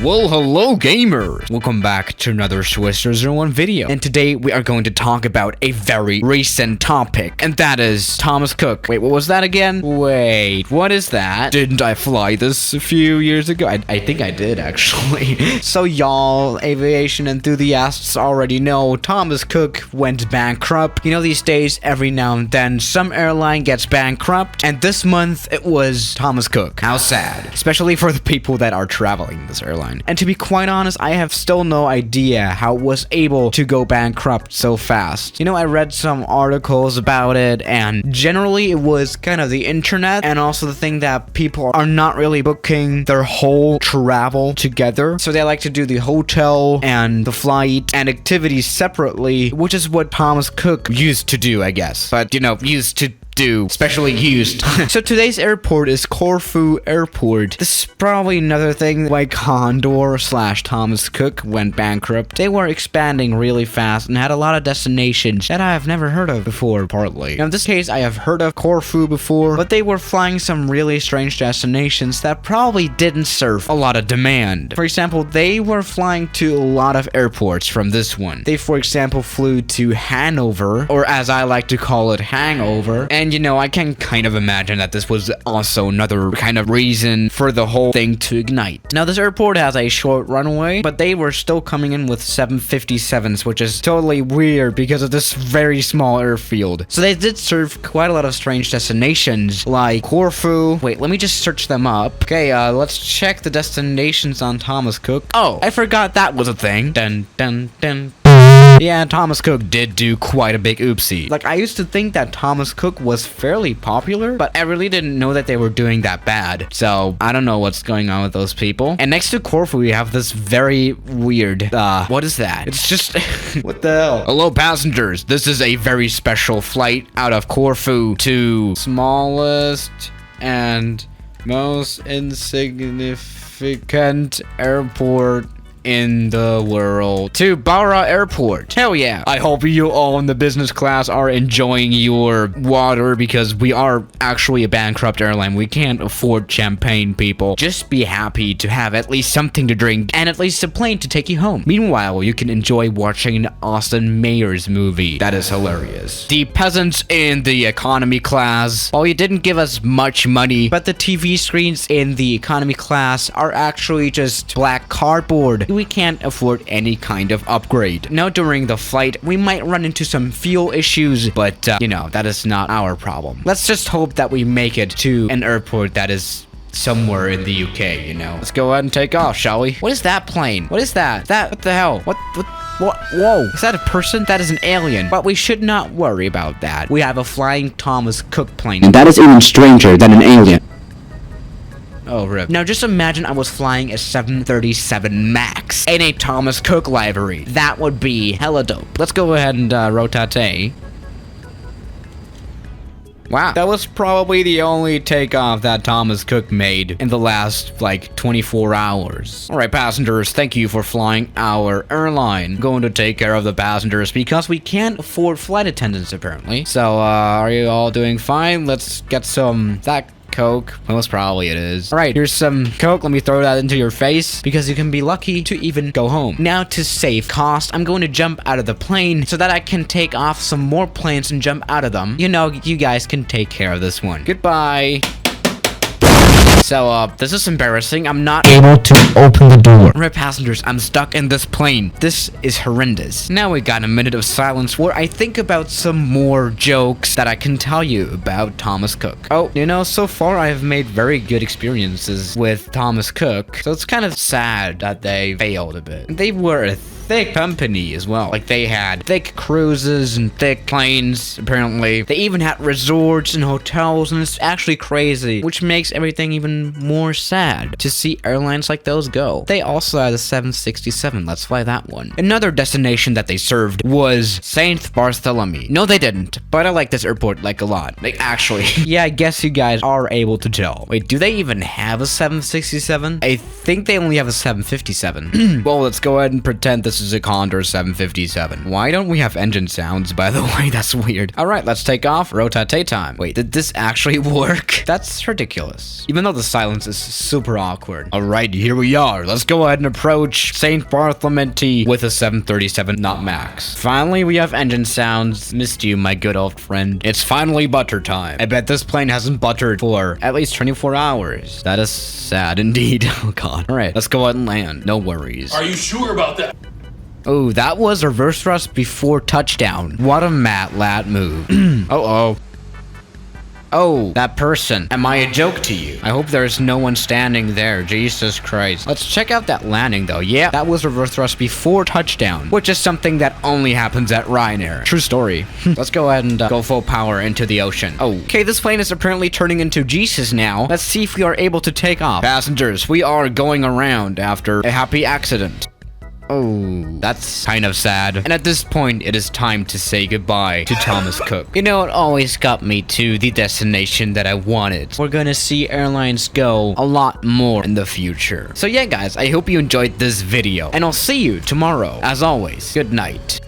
Well, hello gamers! Welcome back to another Swisser01 video. And today we are going to talk about a very recent topic, and that is Thomas Cook. Wait, what was that again? Wait, what is that? Didn't I fly this a few years ago? I think I did, actually. So y'all aviation enthusiasts already know Thomas Cook went bankrupt. You know, these days, every now and then, some airline gets bankrupt, and this month it was Thomas Cook. How sad. Especially for the people that are traveling this airline. And to be quite honest, I have still no idea how it was able to go bankrupt so fast. You know, I read some articles about it, and generally it was kind of the internet, and also the thing that people are not really booking their whole travel together. So they like to do the hotel and the flight and activities separately, which is what Thomas Cook used to do, I guess. But, you know, used to do, especially used. So today's airport is Corfu Airport. This is probably another thing why Condor / Thomas Cook went bankrupt. They were expanding really fast and had a lot of destinations that I have never heard of before, partly. Now in this case, I have heard of Corfu before, but they were flying some really strange destinations that probably didn't serve a lot of demand. For example, they were flying to a lot of airports from this one. They, for example, flew to Hanover, or as I like to call it, Hangover. And you know, I can kind of imagine that this was also another kind of reason for the whole thing to ignite. Now, this airport has a short runway, but they were still coming in with 757s, which is totally weird because of this very small airfield. So they did serve quite a lot of strange destinations, like Corfu. Wait, let me just search them up. Okay, let's check the destinations on Thomas Cook. Oh, I forgot that was a thing. Dun, dun, dun. Yeah, Thomas Cook did do quite a big oopsie. Like, I used to think that Thomas Cook was fairly popular, but I really didn't know that they were doing that bad. So, I don't know what's going on with those people. And next to Corfu, we have this very weird, what is that? It's just, what the hell? Hello, passengers. This is a very special flight out of Corfu to smallest and most insignificant airport in the world, to Barra Airport. Hell yeah. I hope you all in the business class are enjoying your water, because we are actually a bankrupt airline. We can't afford champagne, people. Just be happy to have at least something to drink and at least a plane to take you home. Meanwhile, you can enjoy watching an Austin Mayers movie. That is hilarious. The peasants in the economy class, well, you didn't give us much money, but the TV screens in the economy class are actually just black cardboard. We can't afford any kind of upgrade. Now, during the flight, we might run into some fuel issues, but, you know, that is not our problem. Let's just hope that we make it to an airport that is somewhere in the UK, you know. Let's go ahead and take off, shall we? What is that plane? What is that? What the hell? What? Whoa, is that a person? That is an alien. But we should not worry about that. We have a flying Thomas Cook plane, and that is even stranger than an alien. Oh, rip. Now, just imagine I was flying a 737 MAX in a Thomas Cook livery. That would be hella dope. Let's go ahead and rotate. Wow, that was probably the only takeoff that Thomas Cook made in the last, like, 24 hours. Alright, passengers, thank you for flying our airline. I'm going to take care of the passengers because we can't afford flight attendants, apparently. So, are you all doing fine? Let's get some Coke. Most probably it is. Alright, here's some Coke. Let me throw that into your face, because you can be lucky to even go home. Now, to save cost, I'm going to jump out of the plane so that I can take off some more planes and jump out of them. You know, you guys can take care of this one. Goodbye. So, this is embarrassing. I'm not able to open the door. Alright, passengers, I'm stuck in this plane. This is horrendous. Now we got a minute of silence where I think about some more jokes that I can tell you about Thomas Cook. Oh, you know, so far I have made very good experiences with Thomas Cook, so it's kind of sad that they failed a bit. They were a thick company as well. Like, they had thick cruises and thick planes, apparently. They even had resorts and hotels, and it's actually crazy, which makes everything even more sad to see airlines like those go. They also had a 767. Let's fly that one. Another destination that they served was Saint Bartholomew. No, they didn't, but I like this airport, like, a lot. Like, actually. Yeah, I guess you guys are able to tell. Wait, do they even have a 767? I think they only have a 757. Well, let's go ahead and pretend this is a Condor 757. Why don't we have engine sounds, by the way? That's weird. All right, let's take off. Rotate time. Wait, did this actually work? That's ridiculous. Even though the silence is super awkward. All right, here we are. Let's go ahead and approach St. Bartholomew with a 737, not Max. Finally, we have engine sounds. Missed you, my good old friend. It's finally butter time. I bet this plane hasn't buttered for at least 24 hours. That is sad indeed. Oh god. All right, let's go ahead and land. No worries. Are you sure about that? Oh, that was reverse thrust before touchdown. What a lat move. Uh-oh. Oh, that person. Am I a joke to you? I hope there's no one standing there. Jesus Christ. Let's check out that landing though. Yeah, that was reverse thrust before touchdown, which is something that only happens at Ryanair. True story. Let's go ahead and go full power into the ocean. Oh, okay, this plane is apparently turning into Jesus now. Let's see if we are able to take off. Passengers, we are going around after a happy accident. Oh, that's kind of sad. And at this point, it is time to say goodbye to Thomas Cook. You know, it always got me to the destination that I wanted. We're gonna see airlines go a lot more in the future. So yeah, guys, I hope you enjoyed this video, and I'll see you tomorrow. As always, good night.